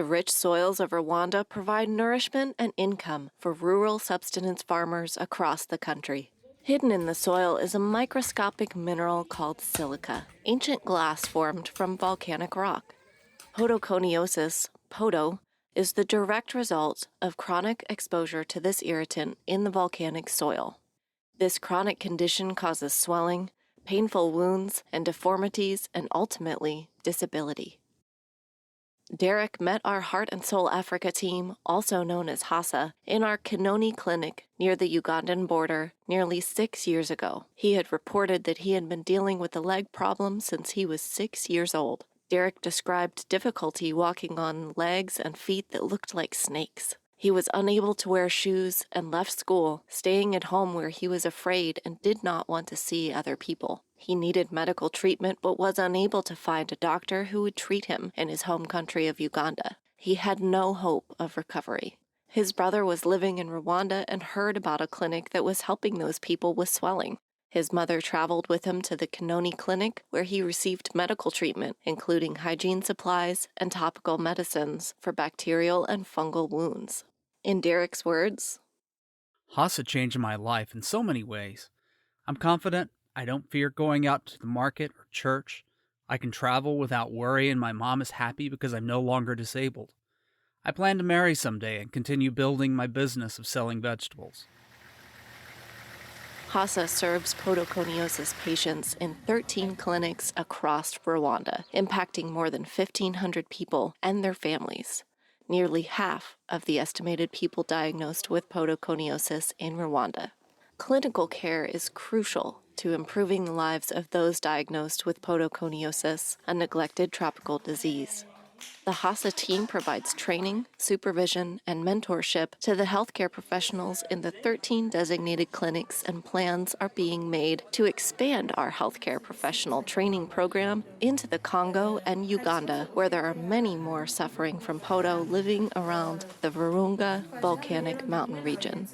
rich soils of Rwanda provide nourishment and income for rural subsistence farmers across the country. Hidden in the soil is a microscopic mineral called silica, ancient glass formed from volcanic rock. Podoconiosis, podo, is the direct result of chronic exposure to this irritant in the volcanic soil. This chronic condition causes swelling, painful wounds, and deformities, and ultimately, disability. Derek met our Heart and Soul Africa team, also known as HASA, in our Kinoni clinic near the Ugandan border nearly 6 years ago. He had reported that he had been dealing with a leg problem since he was 6 years old. Derek described difficulty walking on legs and feet that looked like snakes. He was unable to wear shoes and left school, staying at home where he was afraid and did not want to see other people. He needed medical treatment but was unable to find a doctor who would treat him in his home country of Uganda. He had no hope of recovery. His brother was living in Rwanda and heard about a clinic that was helping those people with swelling. His mother traveled with him to the Kinoni clinic where he received medical treatment, including hygiene supplies and topical medicines for bacterial and fungal wounds. In Derek's words, HASA changed my life in so many ways. I'm confident. I don't fear going out to the market or church. I can travel without worry, and my mom is happy because I'm no longer disabled. I plan to marry someday and continue building my business of selling vegetables. HASA serves podoconiosis patients in 13 clinics across Rwanda, impacting more than 1,500 people and their families. Nearly half of the estimated people diagnosed with podoconiosis in Rwanda. Clinical care is crucial to improving the lives of those diagnosed with podoconiosis, a neglected tropical disease. The HASA team provides training, supervision, and mentorship to the healthcare professionals in the 13 designated clinics, and plans are being made to expand our healthcare professional training program into the Congo and Uganda, where there are many more suffering from podo living around the Virunga volcanic mountain region.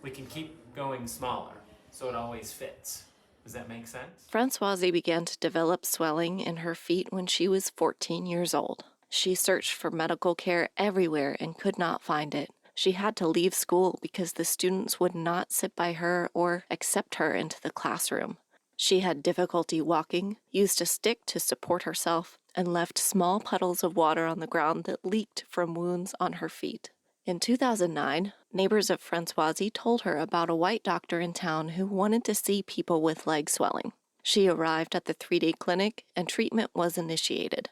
We can keep going smaller, so it always fits. Does that make sense? Françoise began to develop swelling in her feet when she was 14 years old. She searched for medical care everywhere and could not find it. She had to leave school because the students would not sit by her or accept her into the classroom. She had difficulty walking, used a stick to support herself, and left small puddles of water on the ground that leaked from wounds on her feet. In 2009, neighbors of Françoise told her about a white doctor in town who wanted to see people with leg swelling. She arrived at the 3-day clinic and treatment was initiated.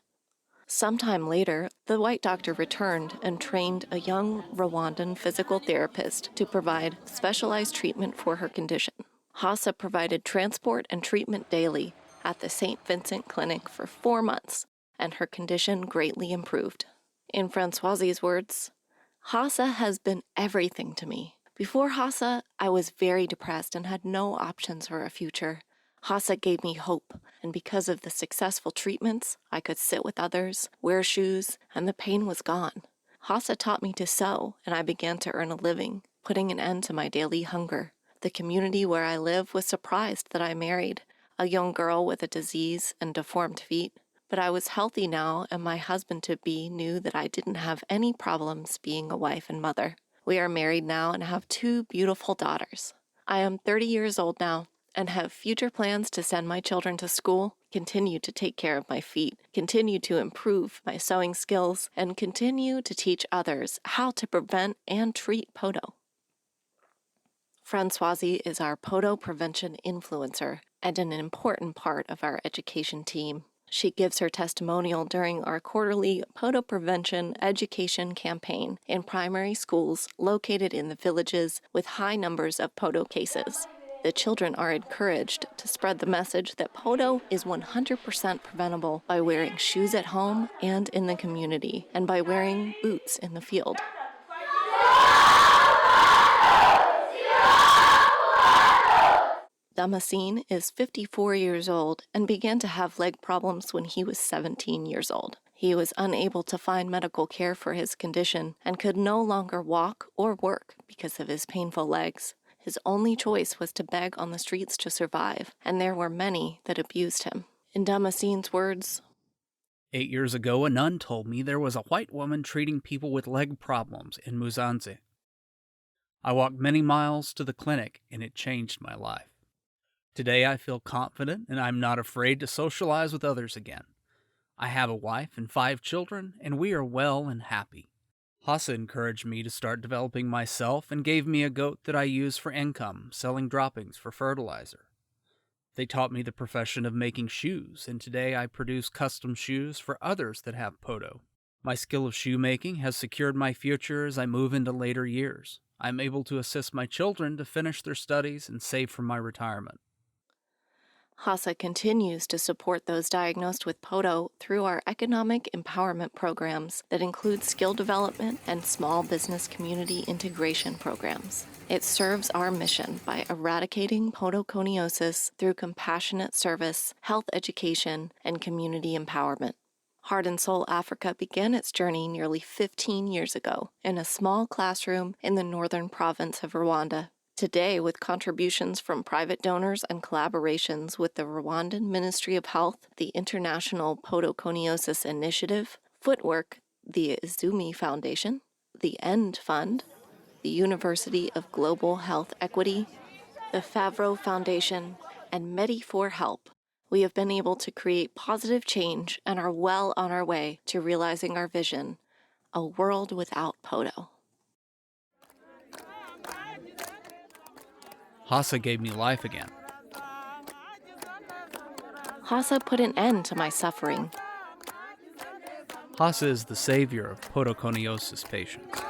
Sometime later, the white doctor returned and trained a young Rwandan physical therapist to provide specialized treatment for her condition. HASA provided transport and treatment daily at the St. Vincent Clinic for 4 months, and her condition greatly improved. In Françoise's words, HASA has been everything to me. Before HASA, I was very depressed and had no options for a future. HASA gave me hope, and because of the successful treatments, I could sit with others, wear shoes, and the pain was gone. HASA taught me to sew, and I began to earn a living, putting an end to my daily hunger. The community where I live was surprised that I married a young girl with a disease and deformed feet. But I was healthy now, and my husband-to-be knew that I didn't have any problems being a wife and mother. We are married now and have 2 beautiful daughters. I am 30 years old now and have future plans to send my children to school, continue to take care of my feet, continue to improve my sewing skills, and continue to teach others how to prevent and treat podo. Françoise is our podo prevention influencer and an important part of our education team. She gives her testimonial during our quarterly podo prevention education campaign in primary schools located in the villages with high numbers of podo cases. The children are encouraged to spread the message that podo is 100% preventable by wearing shoes at home and in the community, and by wearing boots in the field. Damascene is 54 years old and began to have leg problems when he was 17 years old. He was unable to find medical care for his condition and could no longer walk or work because of his painful legs. His only choice was to beg on the streets to survive, and there were many that abused him. In Damascene's words, 8 years ago, a nun told me there was a white woman treating people with leg problems in Muzanze. I walked many miles to the clinic, and it changed my life. Today I feel confident, and I'm not afraid to socialize with others again. I have a wife and 5 children, and we are well and happy. HASA encouraged me to start developing myself and gave me a goat that I use for income, selling droppings for fertilizer. They taught me the profession of making shoes, and today I produce custom shoes for others that have podo. My skill of shoemaking has secured my future as I move into later years. I'm able to assist my children to finish their studies and save for my retirement. HASA continues to support those diagnosed with podo through our economic empowerment programs that include skill development and small business community integration programs. It serves our mission by eradicating podoconiosis through compassionate service, health education, and community empowerment. Heart and Soul Africa began its journey nearly 15 years ago in a small classroom in the northern province of Rwanda. Today, with contributions from private donors and collaborations with the Rwandan Ministry of Health, the International Podoconiosis Initiative, Footwork, the Izumi Foundation, the END Fund, the University of Global Health Equity, the Favreau Foundation, and Medi4Help, we have been able to create positive change and are well on our way to realizing our vision, a world without podo. HASA gave me life again. HASA put an end to my suffering. HASA is the savior of podoconiosis patients.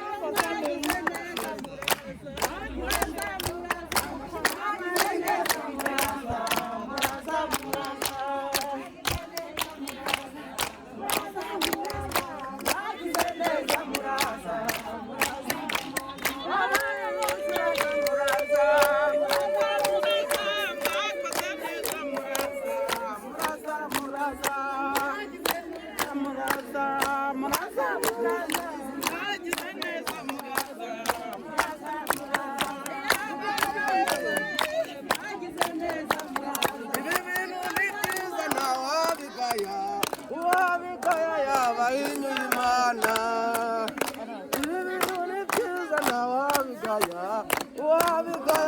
Wow,